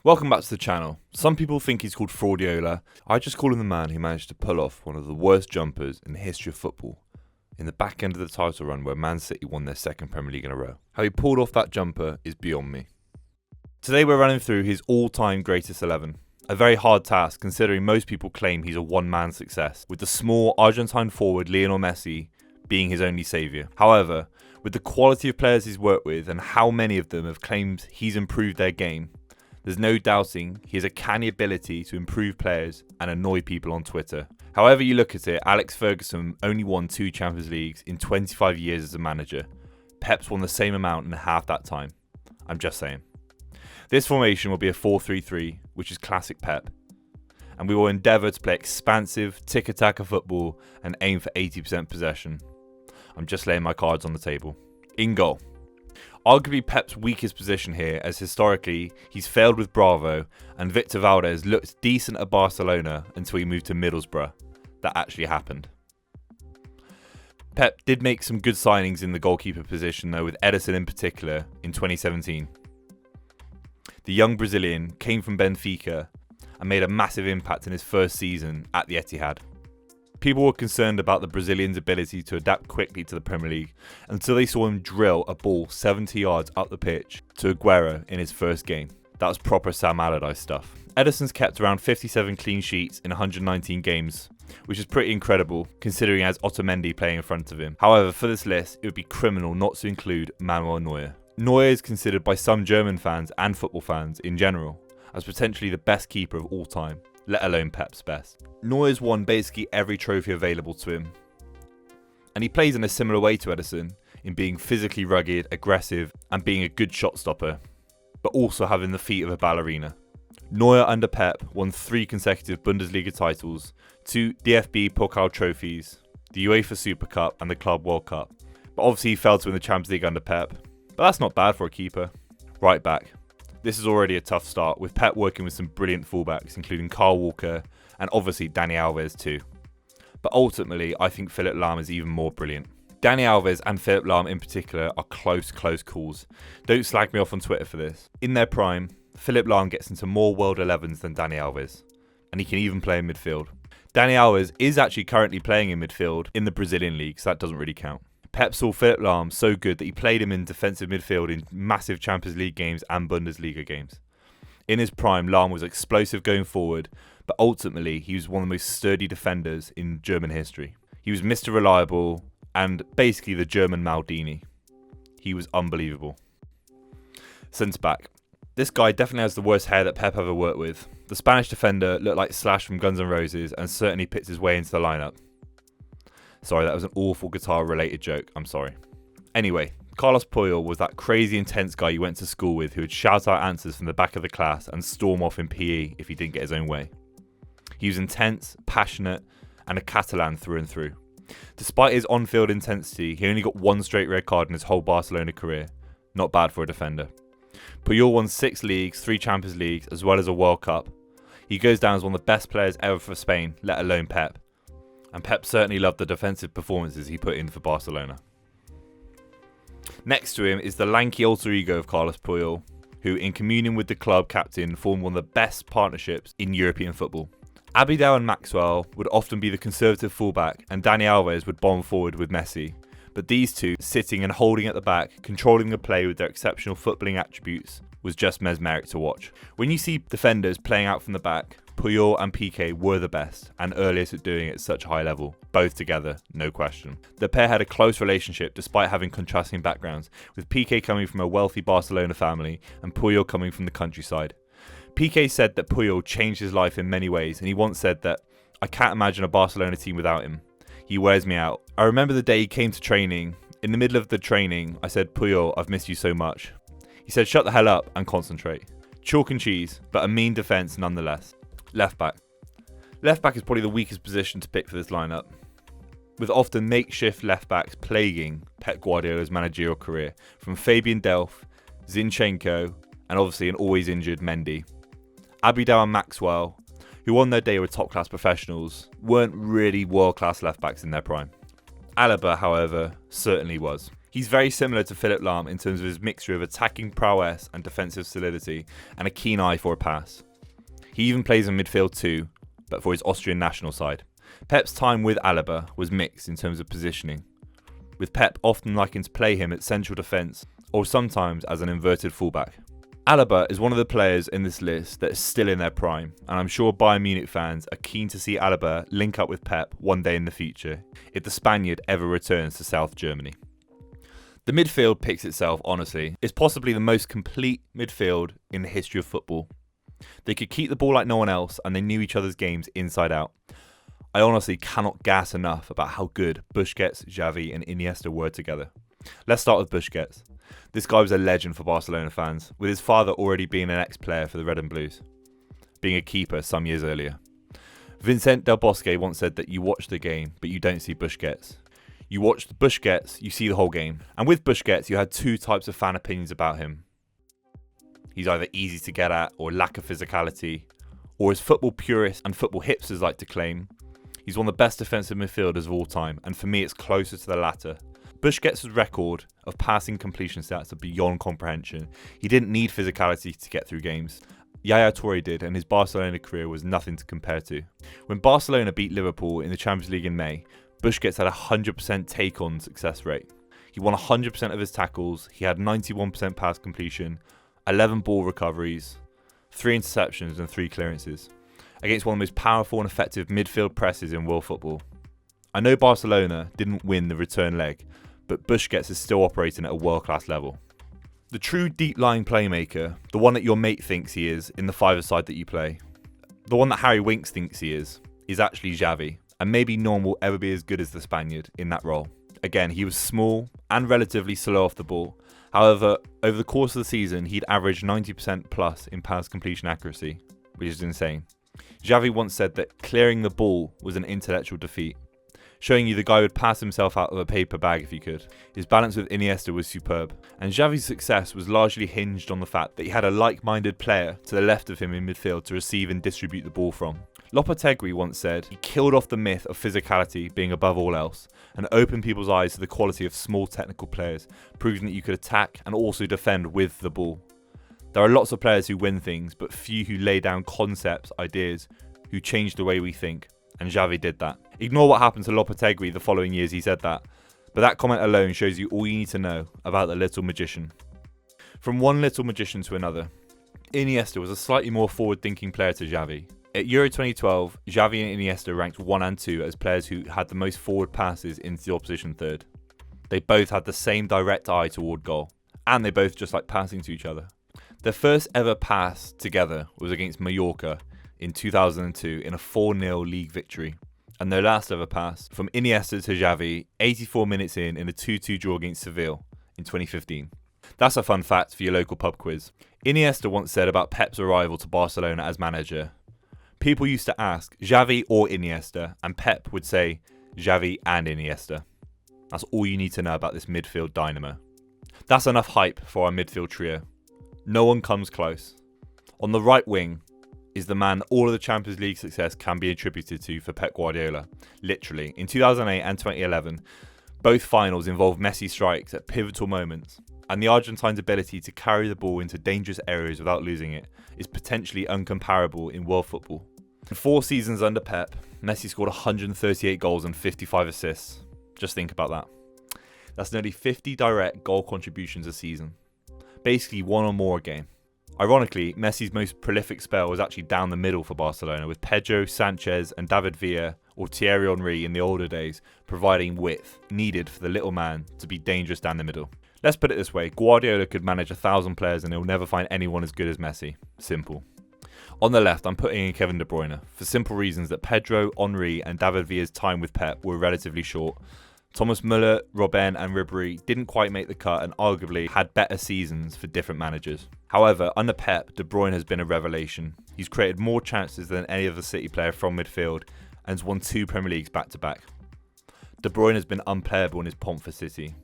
Welcome back to the channel. Some people think he's called Fraudiola. I just call him the man who managed to pull off one of the worst jumpers in the history of football in the back end of the title run where Man City won their second Premier League in a row. How he pulled off that jumper is beyond me. Today we're running through his all-time greatest 11. A very hard task considering most people claim he's a one-man success, with the small Argentine forward Lionel Messi being his only saviour. However, with the quality of players he's worked with and how many of them have claimed he's improved their game, there's no doubting he has a canny ability to improve players and annoy people on Twitter. However you look at it, Alex Ferguson only won 2 Champions Leagues in 25 years as a manager. Pep's won the same amount in half that time. I'm just saying. This formation will be a 4-3-3, which is classic Pep. And we will endeavour to play expansive, tiki-taka football and aim for 80% possession. I'm just laying my cards on the table. In goal. Arguably Pep's weakest position here, as historically he's failed with Bravo and Victor Valdez looked decent at Barcelona until he moved to Middlesbrough. That actually happened. Pep did make some good signings in the goalkeeper position though, with Ederson in particular in 2017. The young Brazilian came from Benfica and made a massive impact in his first season at the Etihad. People were concerned about the Brazilian's ability to adapt quickly to the Premier League until they saw him drill a ball 70 yards up the pitch to Aguero in his first game. That was proper Sam Allardyce stuff. Ederson's kept around 57 clean sheets in 119 games, which is pretty incredible considering he has Otamendi playing in front of him. However, for this list, it would be criminal not to include Manuel Neuer. Neuer is considered by some German fans and football fans in general as potentially the best keeper of all time, let alone Pep's best. Neuer's won basically every trophy available to him, and he plays in a similar way to Ederson in being physically rugged, aggressive and being a good shot stopper, but also having the feet of a ballerina. Neuer under Pep won 3 consecutive Bundesliga titles, 2 DFB Pokal trophies, the UEFA Super Cup and the Club World Cup, but obviously he failed to win the Champions League under Pep, but that's not bad for a keeper. Right back. This is already a tough start, with Pep working with some brilliant fullbacks, including Kyle Walker and obviously Dani Alves too. But ultimately, I think Philipp Lahm is even more brilliant. Dani Alves and Philipp Lahm in particular are close calls. Don't slag me off on Twitter for this. In their prime, Philipp Lahm gets into more World 11s than Dani Alves, and he can even play in midfield. Dani Alves is actually currently playing in midfield in the Brazilian league, so that doesn't really count. Pep saw Philipp Lahm so good that he played him in defensive midfield in massive Champions League games and Bundesliga games. In his prime, Lahm was explosive going forward, but ultimately he was one of the most sturdy defenders in German history. He was Mr. Reliable and basically the German Maldini. He was unbelievable. Centre back. This guy definitely has the worst hair that Pep ever worked with. The Spanish defender looked like Slash from Guns N' Roses and certainly picked his way into the lineup. Sorry, that was an awful guitar-related joke. I'm sorry. Anyway, Carlos Puyol was that crazy intense guy you went to school with who would shout out answers from the back of the class and storm off in PE if he didn't get his own way. He was intense, passionate, and a Catalan through and through. Despite his on-field intensity, he only got 1 straight red card in his whole Barcelona career. Not bad for a defender. Puyol won 6 leagues, 3 Champions Leagues, as well as a World Cup. He goes down as one of the best players ever for Spain, let alone Pep. And Pep certainly loved the defensive performances he put in for Barcelona. Next to him is the lanky alter ego of Carlos Puyol, who in communion with the club captain formed one of the best partnerships in European football. Abidal and Maxwell would often be the conservative fullback and Dani Alves would bomb forward with Messi. But these two, sitting and holding at the back, controlling the play with their exceptional footballing attributes, was just mesmeric to watch. When you see defenders playing out from the back, Puyol and Piqué were the best and earliest at doing it at such a high level, both together, no question. The pair had a close relationship despite having contrasting backgrounds, with Piqué coming from a wealthy Barcelona family and Puyol coming from the countryside. Piqué said that Puyol changed his life in many ways, and he once said that, "I can't imagine a Barcelona team without him. He wears me out." I remember the day he came to training. In the middle of the training, I said, "Puyol, I've missed you so much." He said, "Shut the hell up and concentrate." Chalk and cheese, but a mean defence nonetheless. Left back. Left back is probably the weakest position to pick for this lineup, with often makeshift left backs plaguing Pep Guardiola's managerial career, from Fabian Delph, Zinchenko, and obviously an always injured Mendy. Abidal and Maxwell, who on their day were top class professionals, weren't really world class left backs in their prime. Alaba, however, certainly was. He's very similar to Philipp Lahm in terms of his mixture of attacking prowess and defensive solidity, and a keen eye for a pass. He even plays in midfield too, but for his Austrian national side. Pep's time with Alaba was mixed in terms of positioning, with Pep often liking to play him at central defence or sometimes as an inverted fullback. Alaba is one of the players in this list that is still in their prime, and I'm sure Bayern Munich fans are keen to see Alaba link up with Pep one day in the future, if the Spaniard ever returns to South Germany. The midfield picks itself, honestly. It's possibly the most complete midfield in the history of football. They could keep the ball like no one else, and they knew each other's games inside out. I honestly cannot gas enough about how good Busquets, Xavi and Iniesta were together. Let's start with Busquets. This guy was a legend for Barcelona fans, with his father already being an ex-player for the Red and Blues, being a keeper some years earlier. Vincent Del Bosque once said that you watch the game, but you don't see Busquets. You watch Busquets, you see the whole game. And with Busquets, you had two types of fan opinions about him. He's either easy to get at or lack of physicality, or as football purists and football hipsters like to claim, he's one of the best defensive midfielders of all time, and for me it's closer to the latter. Busquets' record of passing completion stats are beyond comprehension. He didn't need physicality to get through games. Yaya Toure did, and his Barcelona career was nothing to compare to. When Barcelona beat Liverpool in the Champions League in May, Busquets had a 100% take-on success rate. He won 100% of his tackles, he had 91% pass completion, 11 ball recoveries, 3 interceptions and 3 clearances, against one of the most powerful and effective midfield presses in world football. I know Barcelona didn't win the return leg, but Busquets is still operating at a world-class level. The true deep-lying playmaker, the one that your mate thinks he is in the five-a-side that you play, the one that Harry Winks thinks he is actually Xavi. And maybe no one will ever be as good as the Spaniard in that role. Again, he was small and relatively slow off the ball. However, over the course of the season, he'd averaged 90% plus in pass completion accuracy, which is insane. Xavi once said that clearing the ball was an intellectual defeat, showing you the guy would pass himself out of a paper bag if he could. His balance with Iniesta was superb, and Xavi's success was largely hinged on the fact that he had a like-minded player to the left of him in midfield to receive and distribute the ball from. Lopetegui once said, he killed off the myth of physicality being above all else and opened people's eyes to the quality of small technical players, proving that you could attack and also defend with the ball. There are lots of players who win things, but few who lay down concepts, ideas, who change the way we think, and Xavi did that. Ignore what happened to Lopetegui the following years he said that, but that comment alone shows you all you need to know about the little magician. From one little magician to another, Iniesta was a slightly more forward-thinking player to Xavi. At Euro 2012, Xavi and Iniesta ranked 1 and 2 as players who had the most forward passes into the opposition third. They both had the same direct eye toward goal, and they both just like passing to each other. Their first ever pass together was against Mallorca in 2002 in a 4-0 league victory, and their last ever pass from Iniesta to Xavi 84 minutes in a 2-2 draw against Seville in 2015. That's a fun fact for your local pub quiz. Iniesta once said about Pep's arrival to Barcelona as manager, people used to ask Xavi or Iniesta, and Pep would say Xavi and Iniesta. That's all you need to know about this midfield dynamo. That's enough hype for our midfield trio. No one comes close. On the right wing is the man all of the Champions League success can be attributed to for Pep Guardiola. Literally, in 2008 and 2011, both finals involved MESSI strikes at pivotal moments, and the Argentine's ability to carry the ball into dangerous areas without losing it is potentially uncomparable in world football. In 4 seasons under Pep, Messi scored 138 goals and 55 assists. Just think about that. That's nearly 50 direct goal contributions a season. Basically 1 or more a game. Ironically, Messi's most prolific spell was actually down the middle for Barcelona, with Pedro, Sanchez and David Villa, or Thierry Henry in the older days, providing width needed for the little man to be dangerous down the middle. Let's put it this way, Guardiola could manage 1,000 players and he'll never find anyone as good as Messi. Simple. On the left, I'm putting in Kevin De Bruyne, for simple reasons that Pedro, Henry and David Villa's time with Pep were relatively short. Thomas Müller, Robben and Ribéry didn't quite make the cut and arguably had better seasons for different managers. However, under Pep, De Bruyne has been a revelation. He's created more chances than any other City player from midfield and has won 2 Premier Leagues back-to-back. De Bruyne has been unplayable in his pomp for City.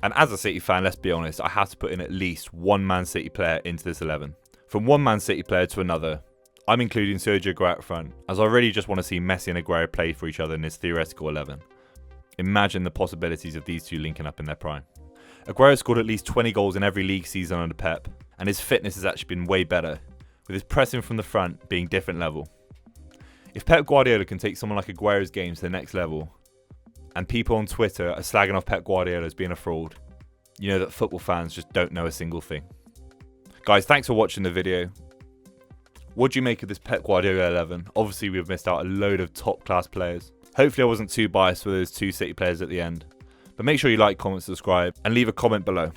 And as a City fan, let's be honest, I have to put in at least one Man City player into this 11. From one Man City player to another, I'm including Sergio Aguero up front, as I really just want to see Messi and Aguero play for each other in this theoretical 11. Imagine the possibilities of these two linking up in their prime. Aguero scored at least 20 goals in every league season under Pep, and his fitness has actually been way better, with his pressing from the front being different level. If Pep Guardiola can take someone like Aguero's game to the next level, and people on Twitter are slagging off Pep Guardiola as being a fraud, you know that football fans just don't know a single thing. Guys, thanks for watching the video. What do you make of this Pep Guardiola 11? Obviously, we've missed out a load of top-class players. Hopefully, I wasn't too biased with those two City players at the end. But make sure you like, comment, subscribe, and leave a comment below.